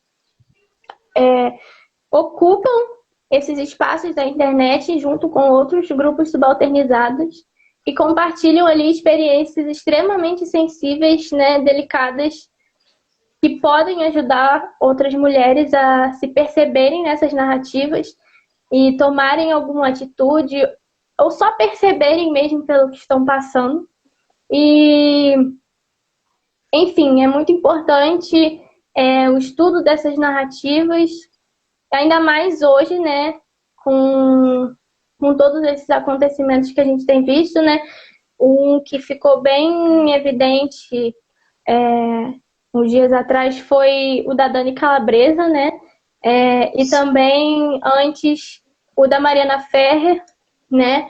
ocupam esses espaços da internet junto com outros grupos subalternizados e compartilham ali experiências extremamente sensíveis, né, delicadas, que podem ajudar outras mulheres a se perceberem nessas narrativas e tomarem alguma atitude ou só perceberem mesmo pelo que estão passando. E, enfim, é muito importante o estudo dessas narrativas, ainda mais hoje, né, com todos esses acontecimentos que a gente tem visto, né, um que ficou bem evidente uns dias atrás foi o da Dani Calabresa, né, e também antes o da Mariana Ferrer, né,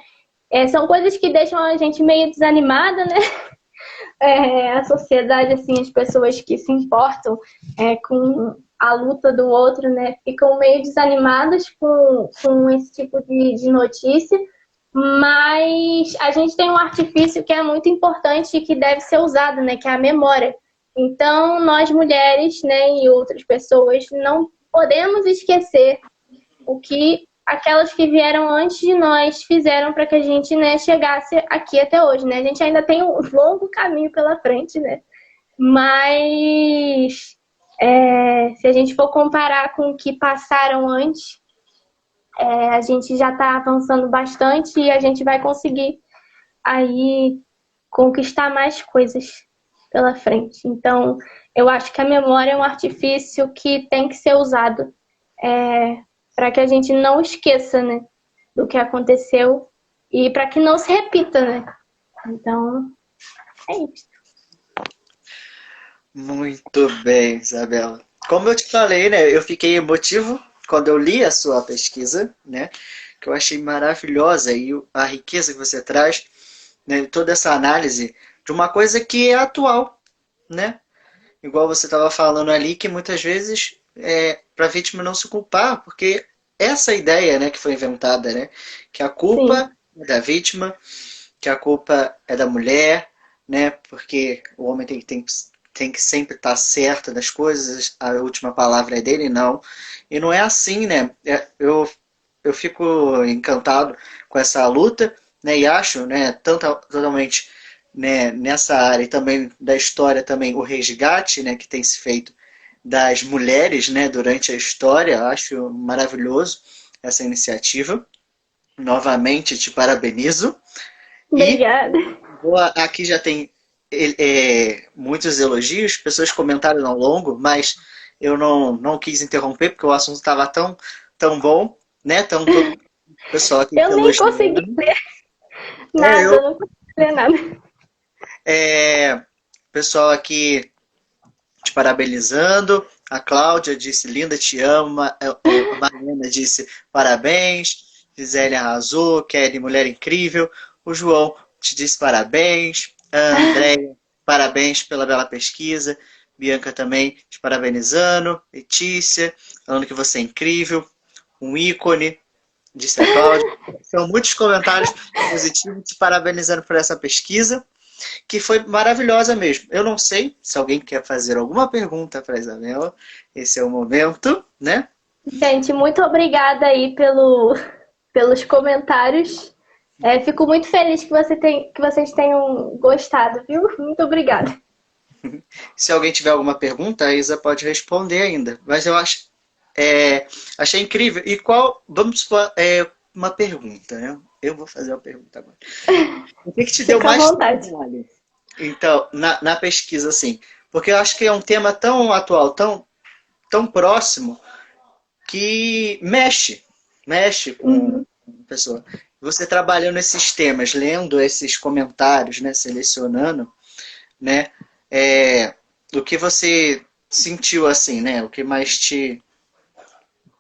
são coisas que deixam a gente meio desanimada, né, a sociedade, assim, as pessoas que se importam com a luta do outro, né, ficam meio desanimadas com esse tipo de notícia, mas a gente tem um artifício que é muito importante e que deve ser usado, né, que é a memória. Então, nós mulheres, né, e outras pessoas não podemos esquecer o que aquelas que vieram antes de nós fizeram para que a gente, né, chegasse aqui até hoje, né? A gente ainda tem um longo caminho pela frente, né? Mas se a gente for comparar com o que passaram antes, a gente já está avançando bastante e a gente vai conseguir aí conquistar mais coisas pela frente. Então, eu acho que a memória é um artifício que tem que ser usado para que a gente não esqueça, né, do que aconteceu e para que não se repita, né? Então, é isso. Muito bem, Isabela. Como eu te falei, né, eu fiquei emotivo quando eu li a sua pesquisa, né, que eu achei maravilhosa e a riqueza que você traz, né, toda essa análise de uma coisa que é atual, né? Igual você estava falando ali, que muitas vezes para a vítima não se culpar, porque essa ideia, né, que foi inventada, né, que a culpa é da vítima, que a culpa é da mulher, né, porque o homem tem que sempre estar certo das coisas, a última palavra é dele, não. E não é assim, né? Eu fico encantado com essa luta, né, e acho, né, totalmente, né, nessa área e também da história também o resgate, né, que tem se feito das mulheres, né, durante a história. Acho maravilhoso essa iniciativa. Novamente te parabenizo. Obrigada. E aqui já tem muitos elogios, pessoas comentaram ao longo, mas eu não quis interromper, porque o assunto estava tão bom, né? Tão todo o pessoal aqui Eu nem consegui elogiando. ler É, nada, eu não consegui ler nada. pessoal aqui te parabenizando. A Cláudia disse, linda, te amo. A Mariana disse, parabéns. Gisele arrasou. Kelly, mulher incrível. O João te disse parabéns. A Andréia, parabéns pela bela pesquisa. Bianca também te parabenizando. Letícia, falando que você é incrível. Um ícone, disse a Cláudia. São muitos comentários positivos te parabenizando por essa pesquisa, que foi maravilhosa mesmo. Eu não sei se alguém quer fazer alguma pergunta para a Isabela. Esse é o momento, né? Gente, muito obrigada aí pelos comentários. Fico muito feliz que vocês tenham gostado, viu? Muito obrigada. Se alguém tiver alguma pergunta, a Isa pode responder ainda. Mas eu achei incrível. E vamos supor, uma pergunta, né? Eu vou fazer uma pergunta agora. O que te deu Fica à mais vontade. trabalho? Então, na pesquisa, assim, porque eu acho que é um tema tão atual, tão próximo, que mexe com Uhum. a pessoa. Você trabalhando esses temas, lendo esses comentários, né, selecionando, né, o que você sentiu assim, né, o que mais te...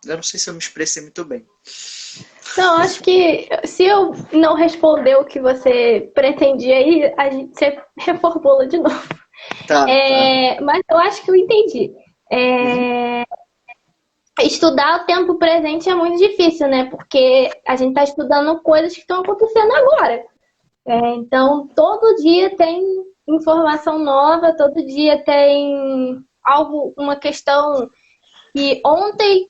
Eu não sei se eu me expressei muito bem. Não, acho que se eu não responder o que você pretendia aí, você reformula de novo. Tá. Mas eu acho que eu entendi. Uhum. Estudar o tempo presente é muito difícil, né? Porque a gente está estudando coisas que estão acontecendo agora. Então, todo dia tem informação nova, todo dia tem algo, uma questão que ontem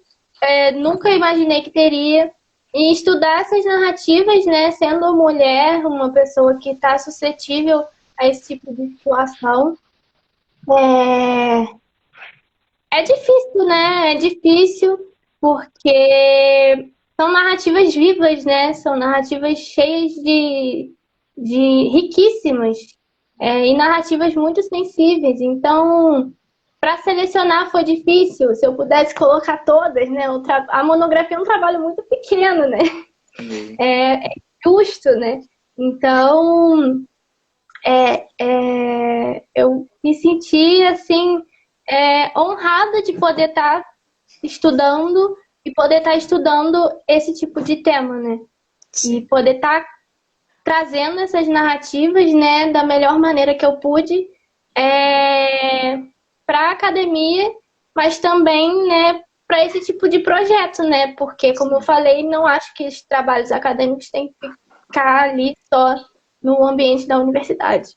nunca imaginei que teria. E estudar essas narrativas, né? Sendo mulher, uma pessoa que está suscetível a esse tipo de situação, é, é difícil, né? É difícil porque são narrativas vivas, né? São narrativas cheias de riquíssimas, e narrativas muito sensíveis. Então, para selecionar foi difícil. Se eu pudesse colocar todas, né? A monografia é um trabalho muito pequeno, né? Sim. É justo, né? Então, eu me senti assim honrada de poder estar estudando e poder estar estudando esse tipo de tema, né? E Sim. poder estar trazendo essas narrativas, né, da melhor maneira que eu pude para a academia, mas também, né, para esse tipo de projeto, né? Porque, como eu falei, não acho que os trabalhos acadêmicos têm que ficar ali só no ambiente da universidade.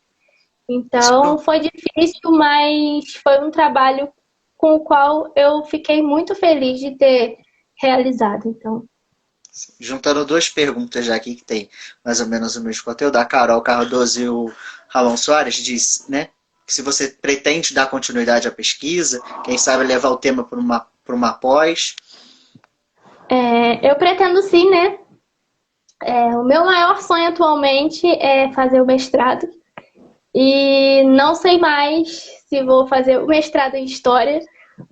Então, foi difícil, mas foi um trabalho com o qual eu fiquei muito feliz de ter realizado. Então, Juntando duas perguntas já aqui que tem mais ou menos o mesmo conteúdo. A Carol Cardoso e o Ramon Soares diz, né, que se você pretende dar continuidade à pesquisa, quem sabe levar o tema para uma pós. eu pretendo sim, né? O meu maior sonho atualmente é fazer o mestrado. E não sei mais se vou fazer o mestrado em História,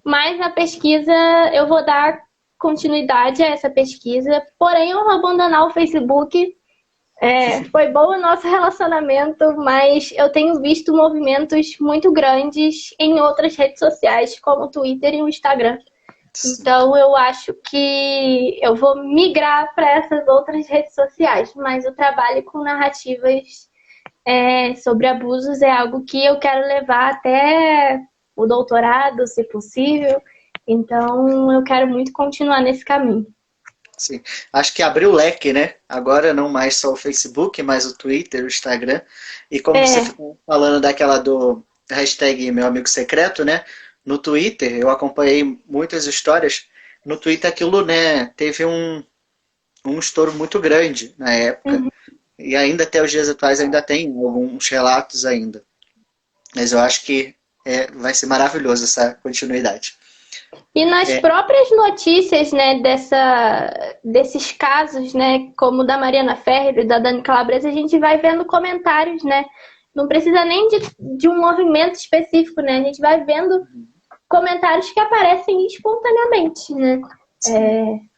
mas na pesquisa eu vou dar continuidade a essa pesquisa. Porém, eu vou abandonar o Facebook. Foi bom o nosso relacionamento, mas eu tenho visto movimentos muito grandes em outras redes sociais, como o Twitter e o Instagram. Então, eu acho que eu vou migrar para essas outras redes sociais, mas o trabalho com narrativas sobre abusos é algo que eu quero levar até o doutorado, se possível. Então, eu quero muito continuar nesse caminho. Sim. Acho que abriu o leque, né? Agora não mais só o Facebook, mas o Twitter, o Instagram. E como você É, ficou falando daquela do hashtag meu amigo secreto, né? No Twitter, eu acompanhei muitas histórias. No Twitter aquilo, né, teve um estouro muito grande na época. uhum. E ainda até os dias atuais ainda tem alguns relatos ainda. Mas eu acho que vai ser maravilhoso essa continuidade. E nas É, próprias notícias, né, desses casos, né, como o da Mariana Ferrer e da Dani Calabresa, a gente vai vendo comentários, né? Não precisa nem de um movimento específico, né? A gente vai vendo comentários que aparecem espontaneamente, né?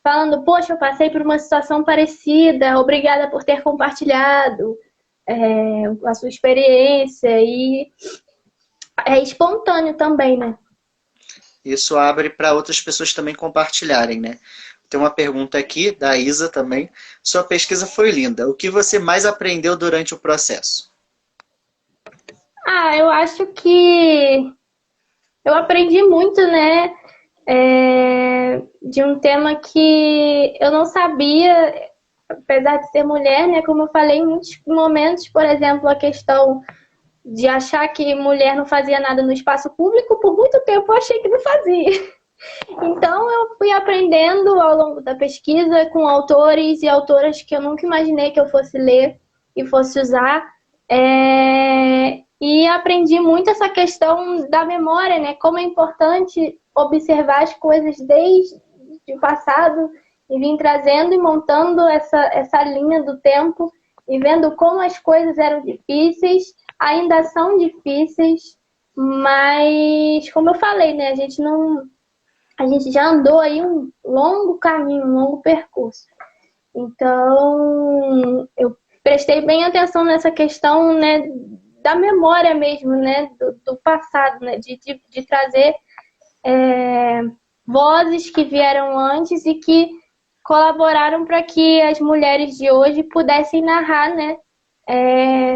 Falando, poxa, eu passei por uma situação parecida, obrigada por ter compartilhado a sua experiência, e é espontâneo também, né? Isso abre para outras pessoas também compartilharem, né? Tem uma pergunta aqui da Isa também. Sua pesquisa foi linda. O que você mais aprendeu durante o processo? Eu acho que eu aprendi muito, né? De um tema que eu não sabia, apesar de ser mulher, né? Como eu falei, em muitos momentos, por exemplo, a questão de achar que mulher não fazia nada no espaço público, por muito tempo eu achei que não fazia. Então eu fui aprendendo ao longo da pesquisa com autores e autoras que eu nunca imaginei que eu fosse ler e fosse usar. E aprendi muito essa questão da memória, né? Como é importante observar as coisas desde o passado e vir trazendo e montando essa linha do tempo e vendo como as coisas eram difíceis, ainda são difíceis, mas como eu falei, né? A gente já andou aí um longo caminho, um longo percurso. Então, eu prestei bem atenção nessa questão, né, da memória mesmo, né, do passado, né, de trazer vozes que vieram antes e que colaboraram para que as mulheres de hoje pudessem narrar, né,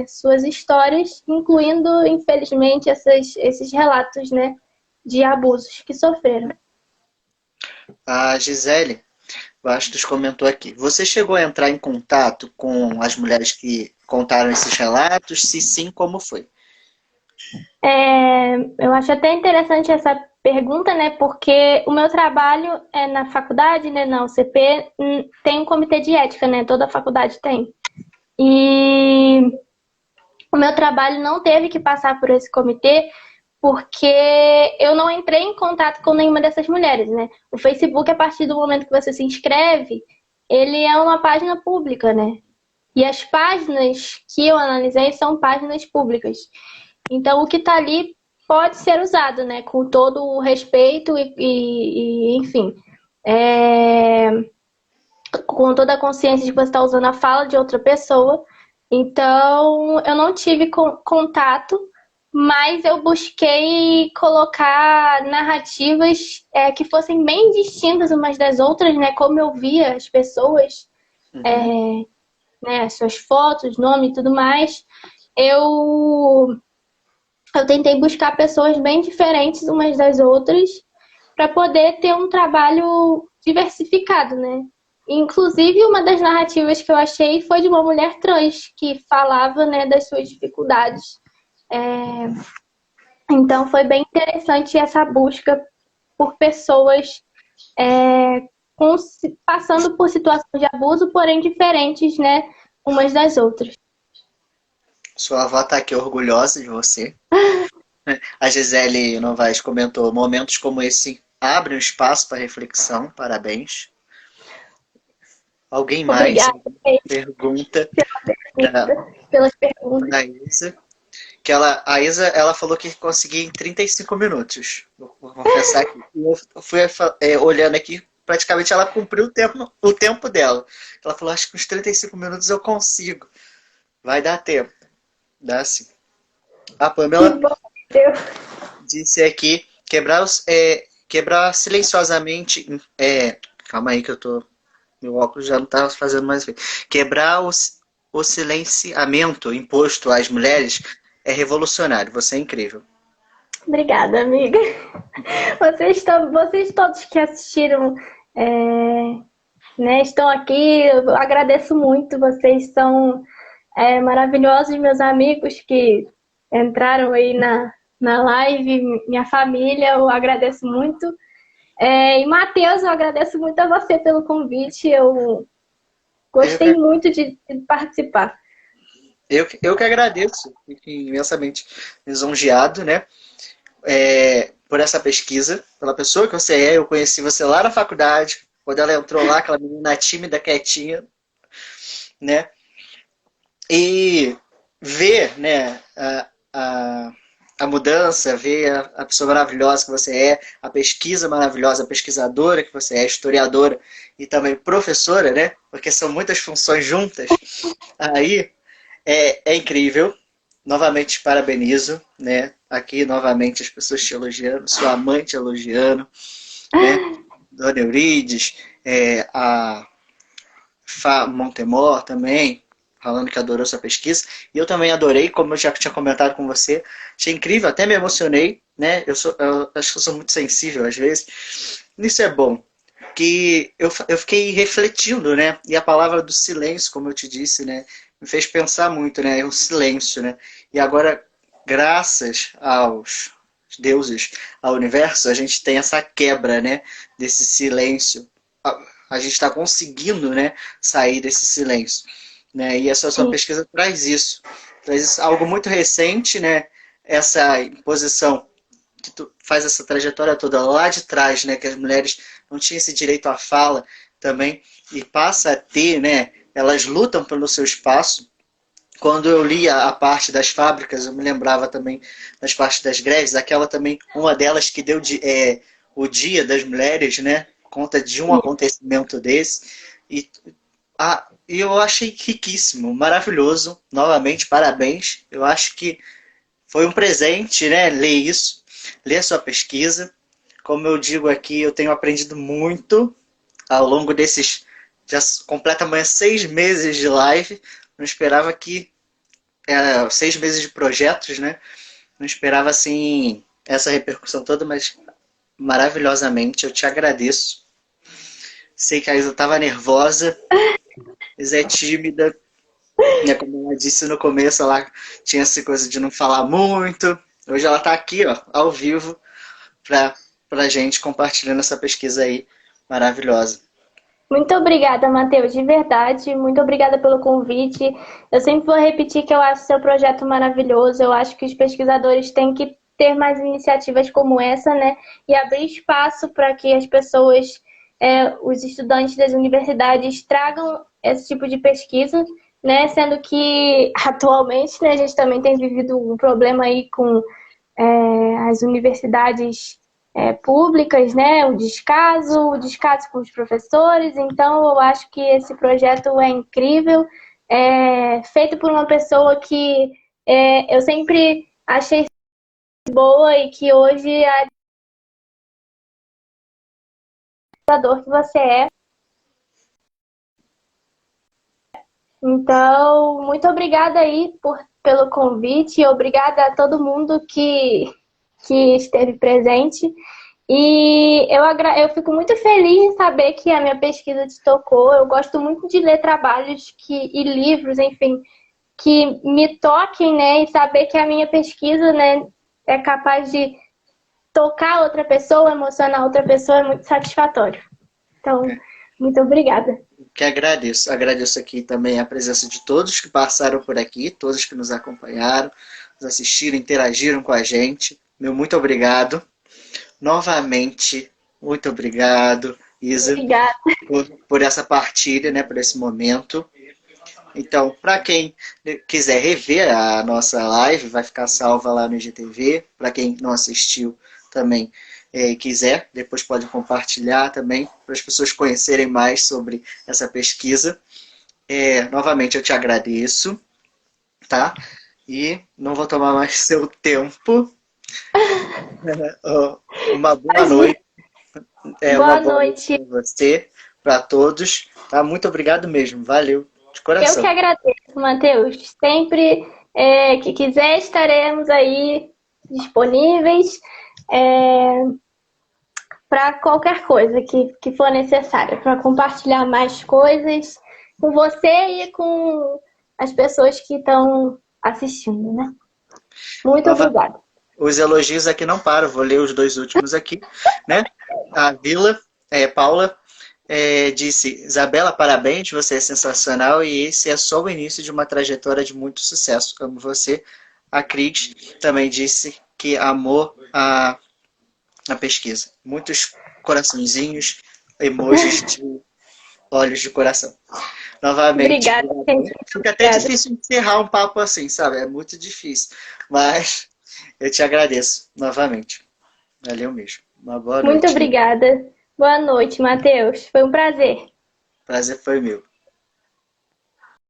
suas histórias, incluindo, infelizmente, esses relatos, né, de abusos que sofreram. A Gisele Bastos comentou aqui. Você chegou a entrar em contato com as mulheres que contaram esses relatos? Se sim, como foi? Eu acho até interessante essa pergunta, né? Porque o meu trabalho é na faculdade, né? Na UCP, tem um comitê de ética, né? Toda faculdade tem. E o meu trabalho não teve que passar por esse comitê porque eu não entrei em contato com nenhuma dessas mulheres, né? O Facebook, a partir do momento que você se inscreve, ele é uma página pública, né? E as páginas que eu analisei são páginas públicas. Então, o que está ali pode ser usado, né? Com todo o respeito enfim, com toda a consciência de que você está usando a fala de outra pessoa. Então, eu não tive contato, mas eu busquei colocar narrativas que fossem bem distintas umas das outras, né? Como eu via as pessoas, né? Suas fotos, nome e tudo mais. Eu tentei buscar pessoas bem diferentes umas das outras para poder ter um trabalho diversificado, né? Inclusive, uma das narrativas que eu achei foi de uma mulher trans que falava, né, das suas dificuldades. Então, foi bem interessante essa busca por pessoas passando por situações de abuso, porém diferentes, né, umas das outras. Sua avó está aqui orgulhosa de você. A Gisele Novaes comentou: momentos como esse abrem um espaço para reflexão. Parabéns. Alguém mais? Obrigada Pergunta pelas perguntas. da Isa. A Isa ela falou que conseguia em 35 minutos. Vou confessar aqui. Eu fui olhando aqui, praticamente ela cumpriu o tempo dela. Ela falou: acho que uns 35 minutos eu consigo. Vai dar tempo. Dá sim. A Pamela disse aqui: quebrar silenciosamente. Calma aí que meu óculos já não está fazendo mais efeito. Quebrar o silenciamento imposto às mulheres é revolucionário. Você é incrível. Obrigada, amiga. Vocês todos que assistiram, né, estão aqui. Eu agradeço muito. Vocês são maravilhosos, meus amigos que entraram aí na live, minha família. Eu agradeço muito. E Matheus, eu agradeço muito a você pelo convite. Eu gostei muito de participar. Eu que agradeço, fico imensamente lisonjeado, né? Por essa pesquisa, pela pessoa que você é. Eu conheci você lá na faculdade, quando ela entrou lá, aquela menina tímida, quietinha, né? E ver, né, a mudança, ver a pessoa maravilhosa que você é, a pesquisa maravilhosa, a pesquisadora que você é, historiadora e também professora, né? Porque são muitas funções juntas. Aí é incrível. Novamente te parabenizo, né? Aqui novamente as pessoas te elogiando, sua mãe te elogiando, né? Dona Eurides, a Fá Montemor também, falando que adorou sua pesquisa. E eu também adorei, como eu já tinha comentado com você. Achei incrível, até me emocionei, né? Eu acho que eu sou muito sensível às vezes. Isso é bom. Que eu fiquei refletindo, né? E a palavra do silêncio, como eu te disse, né? Me fez pensar muito, né? É um silêncio, né? E agora, graças aos deuses, ao universo, a gente tem essa quebra, né? Desse silêncio. A gente está conseguindo, né? Sair desse silêncio, né? E essa sua Sim, pesquisa traz isso, algo muito recente, né? Essa imposição que tu faz essa trajetória toda lá de trás, né? Que as mulheres não tinham esse direito à fala também e passa a ter, né? Elas lutam pelo seu espaço. Quando eu lia a parte das fábricas, eu me lembrava também das partes das greves, aquela também, uma delas que deu o Dia das Mulheres, né? Conta de um sim. acontecimento desse. E eu achei riquíssimo, maravilhoso. Novamente, parabéns. Eu acho que foi um presente, né? Ler isso, ler a sua pesquisa. Como eu digo aqui, eu tenho aprendido muito ao longo desses. Já completa amanhã 6 meses de live. Não esperava que. 6 meses de projetos, né? Não esperava assim essa repercussão toda, mas maravilhosamente. Eu te agradeço. Sei que a Isa estava nervosa, Isa é tímida, né? Como ela disse no começo, ela tinha essa coisa de não falar muito. Hoje ela está aqui, ó, ao vivo, para a gente compartilhando essa pesquisa aí maravilhosa. Muito obrigada, Matheus, de verdade. Muito obrigada pelo convite. Eu sempre vou repetir que eu acho seu projeto maravilhoso. Eu acho que os pesquisadores têm que ter mais iniciativas como essa, né? E abrir espaço para que as pessoas, os estudantes das universidades, tragam esse tipo de pesquisa, né? Sendo que atualmente, né, a gente também tem vivido um problema aí com as universidades públicas, né? O descaso com os professores. Então, eu acho que esse projeto é incrível, feito por uma pessoa que eu sempre achei boa e que hoje é a pesquisador que você é. Então, muito obrigada aí pelo convite e obrigada a todo mundo que esteve presente. E eu fico muito feliz em saber que a minha pesquisa te tocou. Eu gosto muito de ler trabalhos e livros, enfim, que me toquem, né? E saber que a minha pesquisa, né, é capaz de tocar outra pessoa, emocionar outra pessoa, é muito satisfatório. Então, muito obrigada. Que agradeço. Agradeço aqui também a presença de todos que passaram por aqui, todos que nos acompanharam, nos assistiram, interagiram com a gente. Meu muito obrigado. Novamente, muito obrigado, Isa, Obrigada. por essa partilha, né, por esse momento. Então, para quem quiser rever a nossa live, vai ficar salva lá no IGTV. Para quem não assistiu também quiser, depois pode compartilhar também, para as pessoas conhecerem mais sobre essa pesquisa. Novamente, eu te agradeço, tá? E não vou tomar mais seu tempo. Uma boa noite. Uma Boa boa noite noite. para você, para todos. Tá? Muito obrigado mesmo. Valeu, de Eu que coração. agradeço, Matheus. Sempre que quiser, estaremos aí disponíveis para qualquer coisa que for necessária, para compartilhar mais coisas com você e com as pessoas que estão assistindo, né? Muito Novamente, obrigada. os elogios aqui não param. Vou ler os dois últimos aqui, né? A Paula, disse: Isabela, parabéns, você é sensacional e esse é só o início de uma trajetória de muito sucesso. Amo você. A Cris também disse que amou a pesquisa. Muitos coraçõezinhos, emojis de olhos de coração. Novamente, Obrigada, gente. fica até Obrigada. difícil encerrar um papo assim, sabe? É muito difícil. Mas Eu te agradeço novamente. Valeu mesmo. Uma boa Muito noite, hein? obrigada. Boa noite, Matheus. Foi um prazer. Prazer foi meu.